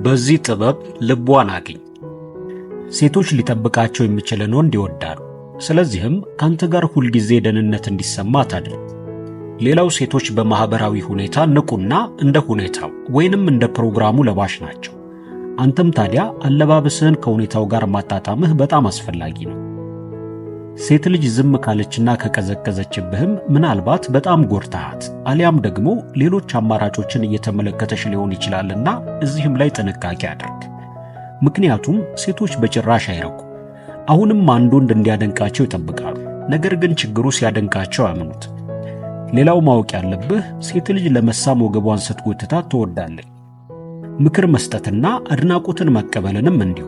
በዚህ ጥበብ ልቧን አግኝ። ሴቶች ሊጠብቃቸው የሚችልን ወንድ ይወዳሉ። ስለዚህም ካንተ ጋር ሁልጊዜ ደህንነት እንዲሰማት አድርግ። ሌላው ሴቶች በማህበራዊ ሁኔታ ንቁና እንደ ሁኔታው ወይንም እንደ ፕሮግራሙ ለባሽ ናቸው። አንተም ታዲያ አለባበስህን ከሁኔታው ጋር ማጣጣምህ በጣም አስፈላጊ ነው። ሴት ልጅ ዝም ካለችና ከቀዘቀዘችብህም ምናልባት በጣም ጎርተሃት አሊያም ደግሞ ሌሎች አማራጮችን እየተመለከተሽ ሊሆን ይችላልና እዚህም ላይ ጥንቃቄ አድርግ። ምክንያቱም ሴቶች በጭራሽ አይረኩ። አሁንም አንድ ወንድ እንዲያደንቃቸው ይጠብቃሉ። ነገር ግን ችግሩ ሲያደንቃቸው አያምኑት። ሌላው ማወቅ ያለብህ ሴት ልጅ ለመሳም ወገቧን ስትጎትታት ትወዳለች። ምክር መስጠትና አድናቆትን መቀበልንም እንዲሁ።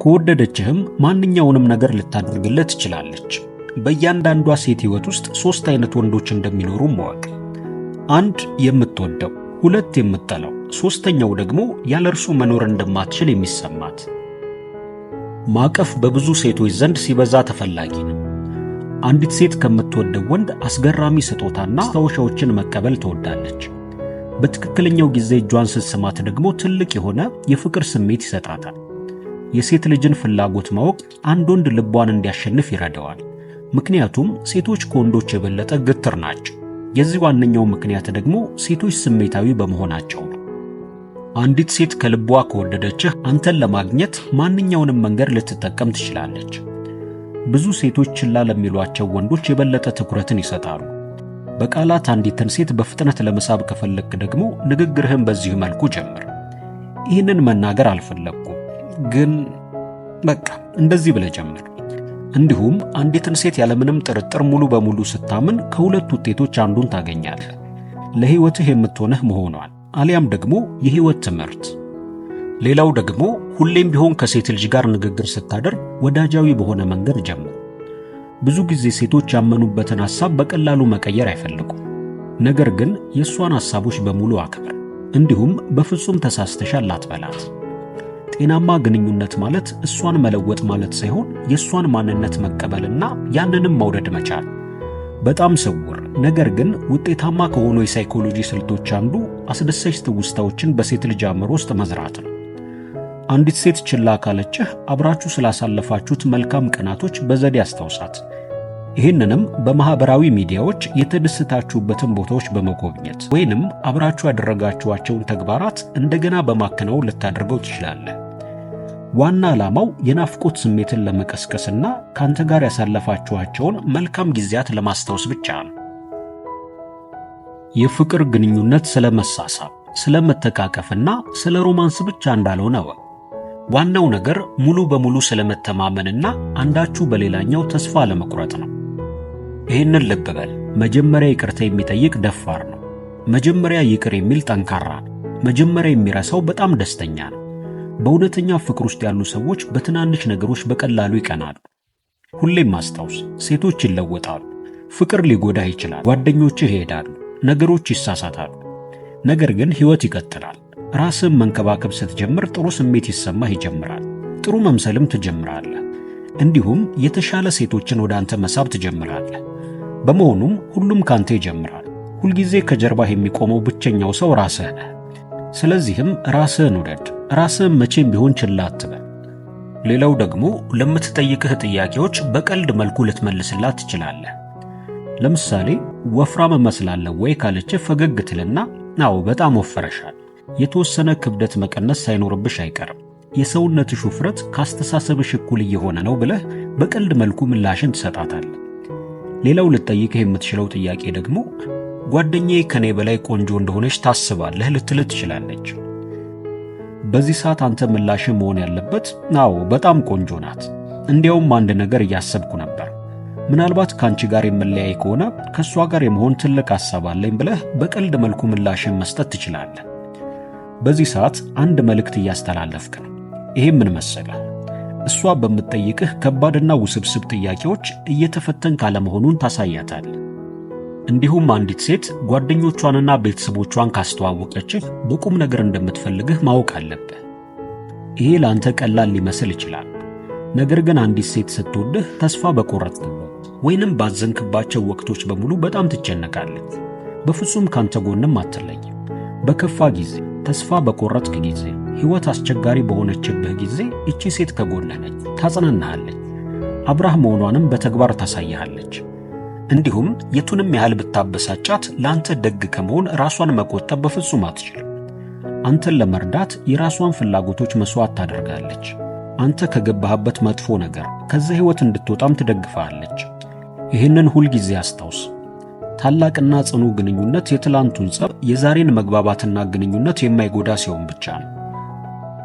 ከወደደችህም ማንኛውንም ነገር ልታደርግለት ትችላለች። በእያንዳንዷ ሴት ሕይወት ውስጥ 3 አይነት ወንዶች እንደሚኖሩ ማወቅ። 1 የምትወደው፣ 2 የምትጠላው፣ 3ኛው ደግሞ ያለ እርሱ መኖር እንደማትችል የሚሰማት። ማቀፍ በብዙ ሴቶች ዘንድ ሲበዛ ተፈላጊ ነው። አንዲት ሴት ከምትወደው ወንድ አስገራሚ ስጦታና ማስታወሻዎችን መቀበል ትወዳለች። በትክክለኛው ጊዜ እጇን ስትስማት ደግሞ ትልቅ የሆነ የፍቅር ስሜት ይሰጣታል። የሴት ልጅን ፍላጎት ማወቅ አንድ ወንድ ልቧን እንዲያሸንፍ ይረዳዋል። ምክንያቱም ሴቶች ከወንዶች የበለጠ ግትር ናቸው። የዚህ ዋነኛው ምክንያት ደግሞ ሴቶች ስሜታዊ በመሆናቸው ነው። አንዲት ሴት ከልቧ ከወደደችህ አንተን ለማግኘት ማንኛውንም መንገድ ልትጠቀም ትችላለች። ብዙ ሴቶች ችላ ለሚሏቸው ወንዶች የበለጠ ትኩረትን ይሰጣሉ። በቃላት አንዲትን ሴት በፍጥነት ለመሳብ ከፈለክ ደግሞ ንግግርህን በዚህ መልኩ ጀምር። ይህንን መናገር አልፈለኩም፣ ግን በቃ እንደዚህ ብለህ ጀምር። እንዲሁም አንዲትን ሴት ያለምንም ጥርጥር ሙሉ በሙሉ ስታምን ከሁለት ውጤቶች አንዱን ታገኛለህ። ለሕይወትህ የምትሆንህ መሆኗን አሊያም ደግሞ የሕይወት ትምህርት። ሌላው ደግሞ ሁሌም ቢሆን ከሴት ልጅ ጋር ንግግር ስታደርግ ወዳጃዊ በሆነ መንገድ ጀምር። ብዙ ጊዜ ሴቶች ያመኑበትን ሐሳብ በቀላሉ መቀየር አይፈልጉም። ነገር ግን የእሷን ሐሳቦች በሙሉ አክብር። እንዲሁም በፍጹም ተሳስተሻል አትበላት። ጤናማ ግንኙነት ማለት እሷን መለወጥ ማለት ሳይሆን የእሷን ማንነት መቀበልና ያንንም መውደድ መቻል። በጣም ስውር ነገር ግን ውጤታማ ከሆኑ የሳይኮሎጂ ስልቶች አንዱ አስደሳች ትውስታዎችን በሴት ልጅ አእምሮ ውስጥ መዝራት ነው። አንዲት ሴት ችላ ካለችህ አብራችሁ ስላሳለፋችሁት መልካም ቀናቶች በዘዴ አስታውሳት። ይህንንም በማህበራዊ ሚዲያዎች የተደሰታችሁበትን ቦታዎች በመጎብኘት ወይንም አብራችሁ ያደረጋችኋቸውን ተግባራት እንደገና በማከናወን ልታደርገው ትችላለህ። ዋና ዓላማው የናፍቆት ስሜትን ለመቀስቀስና ካንተ ጋር ያሳለፋችኋቸውን መልካም ጊዜያት ለማስታወስ ብቻ ነው። የፍቅር ግንኙነት ስለመሳሳብ፣ ስለመተቃቀፍና ስለ ሮማንስ ብቻ እንዳልሆነ ነው። ዋናው ነገር ሙሉ በሙሉ ስለመተማመንና አንዳችሁ በሌላኛው ተስፋ ለመቁረጥ ነው። ይህንን ልብ በል። መጀመሪያ ይቅርታ የሚጠይቅ ደፋር ነው። መጀመሪያ ይቅር የሚል ጠንካራ ነው። መጀመሪያ የሚረሳው በጣም ደስተኛ ነው። በእውነተኛ ፍቅር ውስጥ ያሉ ሰዎች በትናንሽ ነገሮች በቀላሉ ይቀናሉ። ሁሌም አስታውስ፣ ሴቶች ይለወጣሉ። ፍቅር ሊጎዳህ ይችላል። ጓደኞችህ ይሄዳሉ። ነገሮች ይሳሳታሉ። ነገር ግን ሕይወት ይቀጥላል። ራስህን መንከባከብ ስትጀምር ጥሩ ስሜት ይሰማህ ይጀምራል። ጥሩ መምሰልም ትጀምራለህ። እንዲሁም የተሻለ ሴቶችን ወደ አንተ መሳብ ትጀምራለህ። በመሆኑም ሁሉም ካንተ ይጀምራል። ሁልጊዜ ከጀርባህ የሚቆመው ብቸኛው ሰው ራስህ ነህ። ስለዚህም ራስህን ውደድ። ራስህን መቼም ቢሆን ችላ አትበል። ሌላው ደግሞ ለምትጠይቅህ ጥያቄዎች በቀልድ መልኩ ልትመልስላት ትችላለህ። ለምሳሌ ወፍራም እመስላለሁ ወይ ካለችህ ፈገግ ትልና አዎ በጣም ወፈረሻል፣ የተወሰነ ክብደት መቀነስ ሳይኖርብሽ አይቀርም፣ የሰውነትሽ ውፍረት ካስተሳሰብሽ እኩል እየሆነ ነው ብለህ በቀልድ መልኩ ምላሽን ትሰጣታለህ። ሌላው ልትጠይቅህ የምትችለው ጥያቄ ደግሞ ጓደኛዬ ከኔ በላይ ቆንጆ እንደሆነች ታስባለህ ልትልህ ትችላለች። በዚህ ሰዓት አንተ ምላሽ መሆን ያለበት አዎ በጣም ቆንጆ ናት፣ እንዲያውም አንድ ነገር እያሰብኩ ነበር፣ ምናልባት ካንቺ ጋር የምለያይ ከሆነ ከሷ ጋር የመሆን ትልቅ ሐሳብ አለኝ ብለህ በቀልድ መልኩ ምላሽን መስጠት ትችላለህ። በዚህ ሰዓት አንድ መልእክት እያስተላለፍክ ነው። ይሄ ምን መሰለህ? እሷ በምትጠይቅህ ከባድና ውስብስብ ጥያቄዎች እየተፈተንክ አለመሆኑን ታሳያታለህ። እንዲሁም አንዲት ሴት ጓደኞቿንና ቤተሰቦቿን ካስተዋወቀችህ በቁም ነገር እንደምትፈልግህ ማወቅ አለብህ። ይሄ ለአንተ ቀላል ሊመስል ይችላል። ነገር ግን አንዲት ሴት ስትወድህ ተስፋ በቆረጥክበት ወይንም ባዘንክባቸው ወቅቶች በሙሉ በጣም ትጨነቃለች። በፍጹም ካንተ ጎንም አትለይም። በከፋ ጊዜ፣ ተስፋ በቆረጥክ ጊዜ ሕይወት አስቸጋሪ በሆነችብህ ጊዜ እቺ ሴት ከጎንህ ነች፣ ታጽናናሃለች፣ አብራህ መሆኗንም በተግባር ታሳይሃለች። እንዲሁም የቱንም ያህል ብታበሳጫት ለአንተ ደግ ከመሆን ራሷን መቆጠብ በፍጹም አትችልም። አንተን ለመርዳት የራሷን ፍላጎቶች መስዋዕት ታደርጋለች። አንተ ከገባህበት መጥፎ ነገር ከዛ ሕይወት እንድትወጣም ትደግፋለች። ይህንን ሁል ጊዜ አስታውስ። ታላቅና ጽኑ ግንኙነት የትላንቱን ጸብ፣ የዛሬን መግባባትና ግንኙነት የማይጎዳ ሲሆን ብቻ ነው።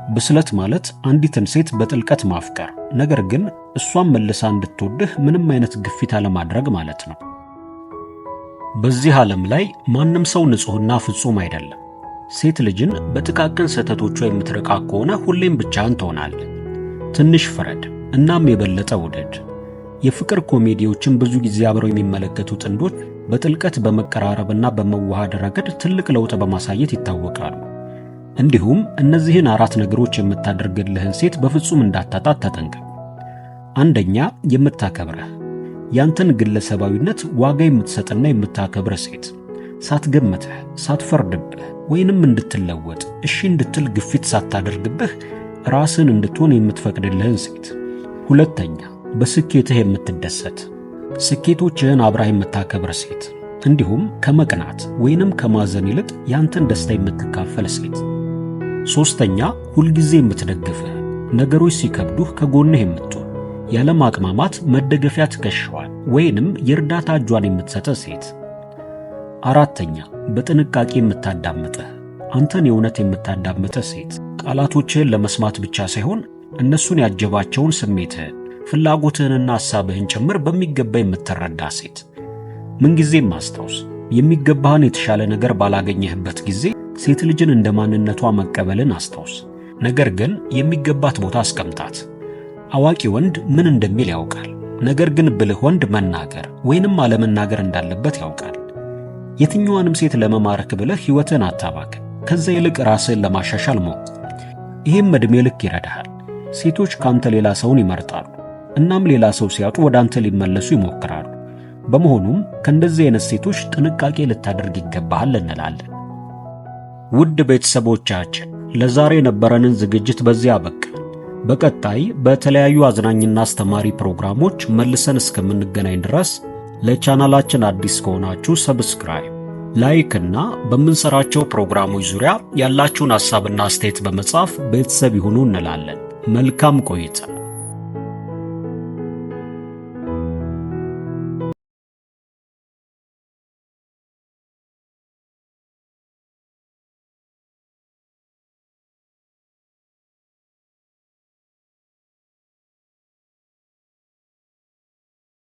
ብስለት ማለት አንዲትን ሴት በጥልቀት ማፍቀር፣ ነገር ግን እሷን መልሳ እንድትወድህ ምንም አይነት ግፊት አለማድረግ ማለት ነው። በዚህ ዓለም ላይ ማንም ሰው ንጹሕና ፍጹም አይደለም። ሴት ልጅን በጥቃቅን ስህተቶቿ የምትረቃ ከሆነ ሁሌም ብቻህን ትሆናለህ። ትንሽ ፍረድ፣ እናም የበለጠ ውደድ። የፍቅር ኮሜዲዎችን ብዙ ጊዜ አብረው የሚመለከቱ ጥንዶች በጥልቀት በመቀራረብና በመዋሃድ ረገድ ትልቅ ለውጥ በማሳየት ይታወቃሉ። እንዲሁም እነዚህን 4 ነገሮች የምታደርግልህን ሴት በፍጹም እንዳታጣት ተጠንቀቅ። አንደኛ፣ የምታከብረህ፣ ያንተን ግለሰባዊነት ዋጋ የምትሰጥና የምታከብረህ ሴት። ሳትገምትህ፣ ሳትፈርድብህ ወይንም እንድትለወጥ እሺ እንድትል ግፊት ሳታደርግብህ ራስን እንድትሆን የምትፈቅድልህን ሴት። ሁለተኛ፣ በስኬትህ የምትደሰት፣ ስኬቶችህን አብራህ የምታከብር ሴት። እንዲሁም ከመቅናት ወይንም ከማዘን ይልቅ ያንተን ደስታ የምትካፈል ሴት። ሶስተኛ፣ ሁልጊዜ የምትደግፍህ፣ ነገሮች ሲከብዱህ ከጎንህ የምትሆን፣ ያለማቅማማት መደገፊያ ትከሻዋን ወይንም የእርዳታ እጇን የምትሰጥ ሴት። አራተኛ፣ በጥንቃቄ የምታዳምጥህ፣ አንተን የእውነት የምታዳምጥህ ሴት። ቃላቶችህን ለመስማት ብቻ ሳይሆን እነሱን ያጀባቸውን ስሜትህን፣ ፍላጎትህንና ሐሳብህን ጭምር በሚገባ የምትረዳ ሴት። ምንጊዜም አስታውስ፣ የሚገባህን የተሻለ ነገር ባላገኘህበት ጊዜ ሴት ልጅን እንደ ማንነቷ መቀበልን አስታውስ። ነገር ግን የሚገባት ቦታ አስቀምጣት። አዋቂ ወንድ ምን እንደሚል ያውቃል፣ ነገር ግን ብልህ ወንድ መናገር ወይንም አለመናገር እንዳለበት ያውቃል። የትኛዋንም ሴት ለመማረክ ብለህ ሕይወትህን አታባክን። ከዛ ይልቅ ራስህን ለማሻሻል ሞክር። ይህም ዕድሜ ልክ ይረዳሃል። ሴቶች ካንተ ሌላ ሰውን ይመርጣሉ፣ እናም ሌላ ሰው ሲያጡ ወደ አንተ ሊመለሱ ይሞክራሉ። በመሆኑም ከእንደዚህ አይነት ሴቶች ጥንቃቄ ልታደርግ ይገባሃል እንላለን። ውድ ቤተሰቦቻችን ለዛሬ የነበረንን ዝግጅት በዚህ አበቃ። በቀጣይ በተለያዩ አዝናኝና አስተማሪ ፕሮግራሞች መልሰን እስከምንገናኝ ድረስ ለቻናላችን አዲስ ከሆናችሁ ሰብስክራይብ፣ ላይክ እና በምንሰራቸው ፕሮግራሞች ዙሪያ ያላችሁን ሐሳብና አስተያየት በመጻፍ ቤተሰብ ይሁኑ እንላለን። መልካም ቆይታ።